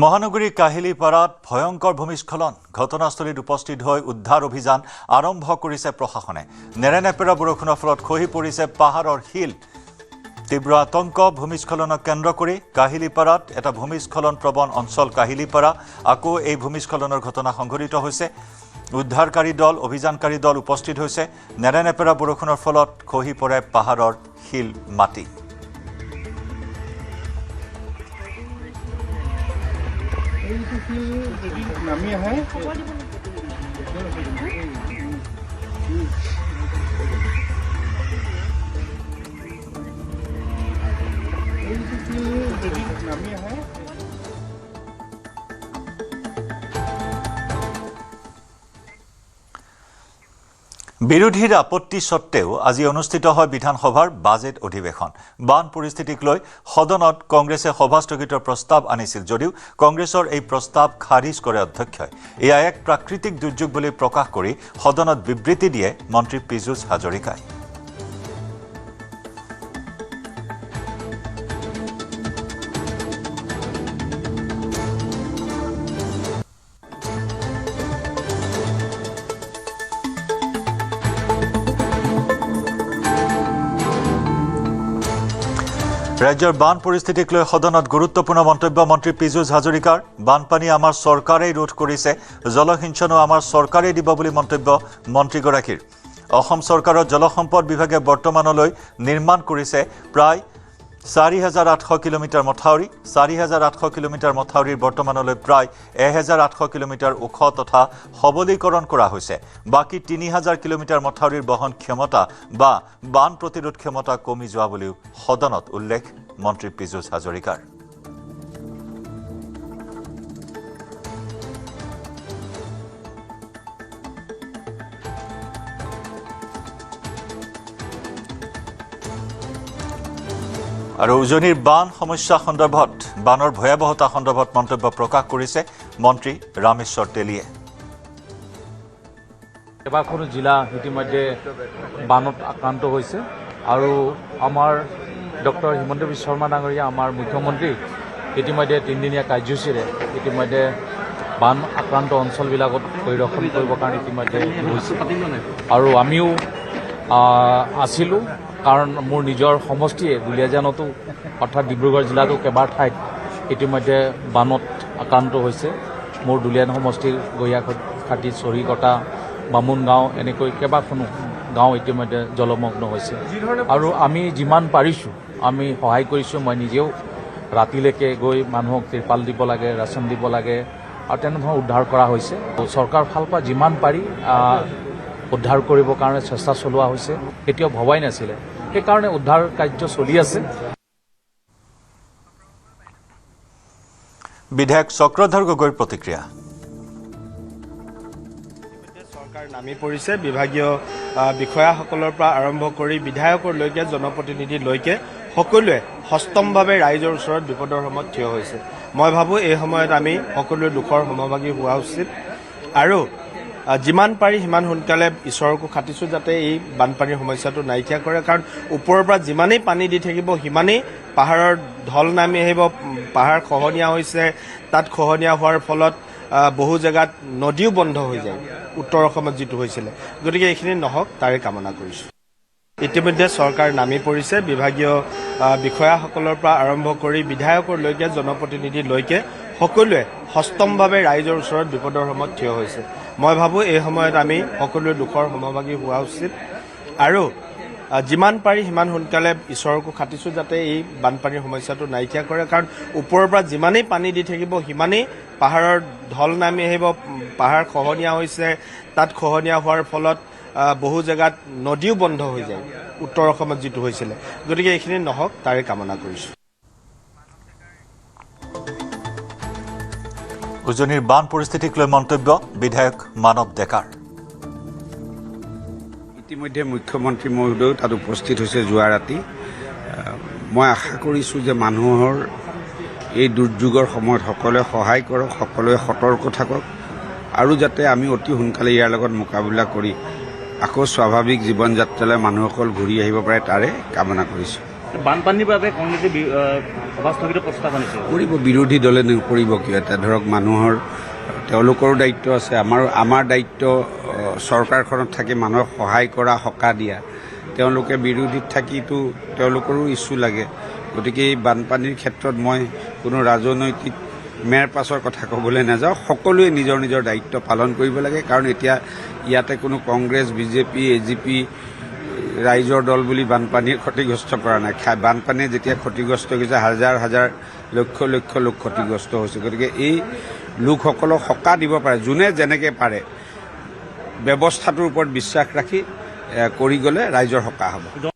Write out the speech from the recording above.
মহানগৰীৰ কাহিলীপাড়াত ভয়ঙ্কৰ ভূমিস্খলন ঘটনাস্থলীত উপস্থিত হয়ে উদ্ধাৰ অভিযান আৰম্ভ কৰেছে প্ৰশাসনে নেৰেনেপেৰা বৰষুণৰ ফলত খহি পৰিছে পাহাৰৰ শিল তীব্ৰ আতংক ভূমিস্খলনক কেন্দ্ৰ কৰি কাহিলীপাড়াত এটা ভূমিস্খলন প্ৰবণ অঞ্চল কাহিলীপাড়া আকৌ এই ভূমিস্খলনৰ ঘটনা সংঘটিত হৈছে উদ্ধাৰকাৰী দল অভিযানকাৰী দল উপস্থিত হৈছে নেৰেনেপেৰা বৰষুণৰ ফলত খহি পৰে পাহাৰৰ শিল মাটি নামি আহে নামি আহে বিৰোধীৰ আপত্তি সত্ত্বেও আজি অনুষ্ঠিত হয় বিধানসভাৰ বাজেট অধিৱেশন বান পৰিস্থিতিক লৈ সদনত কংগ্ৰেছে সভাস্থগিতৰ প্ৰস্তাৱ আনিছিল যদিও কংগ্ৰেছৰ এই প্ৰস্তাৱ খাৰিজ কৰে অধ্যক্ষই এয়া এক প্ৰাকৃতিক দুৰ্যোগ বুলি প্ৰকাশ কৰি সদনত বিবৃতি দিয়ে মন্ত্ৰী পীযুষ হাজৰিকাই ৰাজ্যৰ বান পৰিস্থিতিক লৈ সদনত গুৰুত্বপূৰ্ণ মন্তব্য মন্ত্ৰী পীযুষ হাজৰিকাৰ বানপানী আমাৰ চৰকাৰেই ৰোধ কৰিছে জলসিঞ্চনো আমাৰ চৰকাৰেই দিব বুলি মন্তব্য মন্ত্ৰীগৰাকীৰ অসম চৰকাৰৰ জলসম্পদ বিভাগে বৰ্তমানলৈ নিৰ্মাণ কৰিছে প্ৰায় 4,800 কিলোমিটাৰ মথাউৰি 4,800 কিলোমিটাৰ মথাউৰিৰ বৰ্তমানলৈ প্ৰায় 1,800 কিলোমিটাৰ ওখ তথা সবলীকৰণ কৰা হৈছে বাকি 3,000 কিলোমিটাৰ মথাউৰিৰ বহন ক্ষমতা বা বান প্ৰতিৰোধ ক্ষমতা কমি যোৱা বুলিও সদনত উল্লেখ মন্ত্ৰী পীযুষ হাজৰিকাৰ আৰু উজনিৰ বান সমস্যা সন্দৰ্ভত বানৰ ভয়াবহতা সন্দৰ্ভত মন্তব্য প্ৰকাশ কৰিছে মন্ত্ৰী ৰামেশ্বৰ তেলীয়ে কেইবাখনো জিলা ইতিমধ্যে বানত আক্ৰান্ত হৈছে আৰু আমাৰ ডক্টৰ হিমন্ত বিশ্ব শৰ্মা ডাঙৰীয়া আমাৰ মুখ্যমন্ত্ৰী ইতিমধ্যে তিনিদিনীয়া কাৰ্যসূচীৰে ইতিমধ্যে বান আক্ৰান্ত অঞ্চলবিলাকত পৰিদৰ্শন কৰিবৰ কাৰণে ইতিমধ্যে গৈছে আৰু আমিও আছিলোঁ কাৰণ মোৰ নিজৰ সমষ্টিয়ে দুলীয়াজানতো অৰ্থাৎ ডিব্ৰুগড় জিলাতো কেইবাৰ ঠাইত ইতিমধ্যে বানত আক্ৰান্ত হৈছে মোৰ দুলীয়াজান সমষ্টিৰ গয়াখাটি চৰিকটা বামুণ গাঁও এনেকৈ কেইবাখনো গাঁও ইতিমধ্যে জলমগ্ন হৈছে আৰু আমি যিমান পাৰিছোঁ আমি সহায় কৰিছোঁ মই নিজেও ৰাতিলৈকে গৈ মানুহক ত্ৰিপাল দিব লাগে ৰাচন দিব লাগে আৰু তেনেধৰণৰ উদ্ধাৰ কৰা হৈছে চৰকাৰৰ ফালৰ পৰা যিমান পাৰি উদ্ধাৰ কৰিবৰ কাৰণে চেষ্টা চলোৱা হৈছে কেতিয়াও ভবাই নাছিলে সেইকাৰণে উদ্ধাৰ কাৰ্য চলি আছে বিধায়ক চক্ৰধৰ গগৈৰ প্ৰতিক্ৰিয়া চৰকাৰ নামি পৰিছে বিভাগীয় বিষয়াসকলৰ পৰা আৰম্ভ কৰি বিধায়কৰলৈকে জনপ্ৰতিনিধিলৈকে সকলোৱে হস্তমভাৱে ৰাইজৰ ওচৰত বিপদৰ সময়ত থিয় হৈছে মই ভাবোঁ এই সময়ত আমি সকলোৱে দুখৰ সমভাগী হোৱা উচিত আৰু যিমান পাৰি সিমান সোনকালে ঈশ্বৰকো খাটিছোঁ যাতে এই বানপানীৰ সমস্যাটো নাইকিয়া কৰে কাৰণ ওপৰৰ পৰা যিমানেই পানী দি থাকিব সিমানেই পাহাৰৰ ঢল নামি আহিব পাহাৰ খহনীয়া হৈছে তাত খহনীয়া হোৱাৰ ফলত বহু জেগাত নদীও বন্ধ হৈ যায় উত্তৰ অসমত যিটো হৈছিলে গতিকে এইখিনি নহওক তাৰে কামনা কৰিছোঁ ইতিমধ্যে চৰকাৰ নামি পৰিছে বিভাগীয় বিষয়াসকলৰ পৰা আৰম্ভ কৰি বিধায়কৰলৈকে জনপ্ৰতিনিধিলৈকে সকলোৱে হস্তমভাৱে ৰাইজৰ ওচৰত বিপদৰ সময়ত থিয় হৈছে মই ভাবোঁ এই সময়ত আমি সকলোৱে দুখৰ সমভাগী হোৱা উচিত আৰু যিমান পাৰি সিমান সোনকালে ঈশ্বৰকো খাটিছোঁ যাতে এই বানপানীৰ সমস্যাটো নাইকিয়া কৰে কাৰণ ওপৰৰ পৰা যিমানেই পানী দি থাকিব সিমানেই পাহাৰৰ ঢল নামি আহিব পাহাৰ খহনীয়া হৈছে তাত খহনীয়া হোৱাৰ ফলত বহু জেগাত নদীও বন্ধ হৈ যায় উত্তৰ অসমত যিটো হৈছিলে গতিকে এইখিনি নহওক তাৰে কামনা কৰিছোঁ উজনিৰ বান পৰিস্থিতিক লৈ মন্তব্য বিধায়ক মানৱ ডেকাৰ ইতিমধ্যে মুখ্যমন্ত্ৰী মহোদয় তাত উপস্থিত হৈছে যোৱা ৰাতি মই আশা কৰিছোঁ যে মানুহৰ এই দুৰ্যোগৰ সময়ত সকলোৱে সহায় কৰক সকলোৱে সতৰ্ক থাকক আৰু যাতে আমি অতি সোনকালে ইয়াৰ লগত মোকাবিলা কৰি আকৌ স্বাভাৱিক জীৱন যাত্ৰালৈ মানুহসকল ঘূৰি আহিব পাৰে তাৰে কামনা কৰিছোঁ বানপানীৰ বাবে কংগ্ৰেছে সভা স্থগিত প্ৰস্তাৱ আনিছে। কৰিব, বিৰোধী দলে নকৰিব কিয়? এতিয়া ধৰক মানুহৰ তেওঁলোকৰো দায়িত্ব আছে, আমাৰ দায়িত্ব চৰকাৰখনত থাকি মানুহক সহায় কৰা, সকাহ দিয়া। তেওঁলোকে বিৰোধীত থাকিতো তেওঁলোকৰো ইছ্যু লাগে। গতিকে এই বানপানীৰ ক্ষেত্ৰত মই কোনো ৰাজনৈতিক মেৰ পাছৰ কথা ক'বলৈ নাযাওঁ। সকলোৱে নিজৰ নিজৰ দায়িত্ব পালন কৰিব লাগে, কাৰণ এতিয়া ইয়াতে কোনো কংগ্ৰেছ, বিজেপি, এজিপি, ৰাইজৰ দল বুলি বানপানীয়ে ক্ষতিগ্ৰস্ত কৰা নাই। বানপানীয়ে যেতিয়া ক্ষতিগ্ৰস্ত হৈছে, হাজাৰ হাজাৰ লক্ষ লক্ষ লোক ক্ষতিগ্ৰস্ত হৈছে। গতিকে এই লোকসকলক সকাহ দিব পাৰে, যোনে যেনেকৈ পাৰে ব্যৱস্থাটোৰ ওপৰত বিশ্বাস ৰাখি কৰি গ'লে ৰাইজৰ সকাহ হ'ব।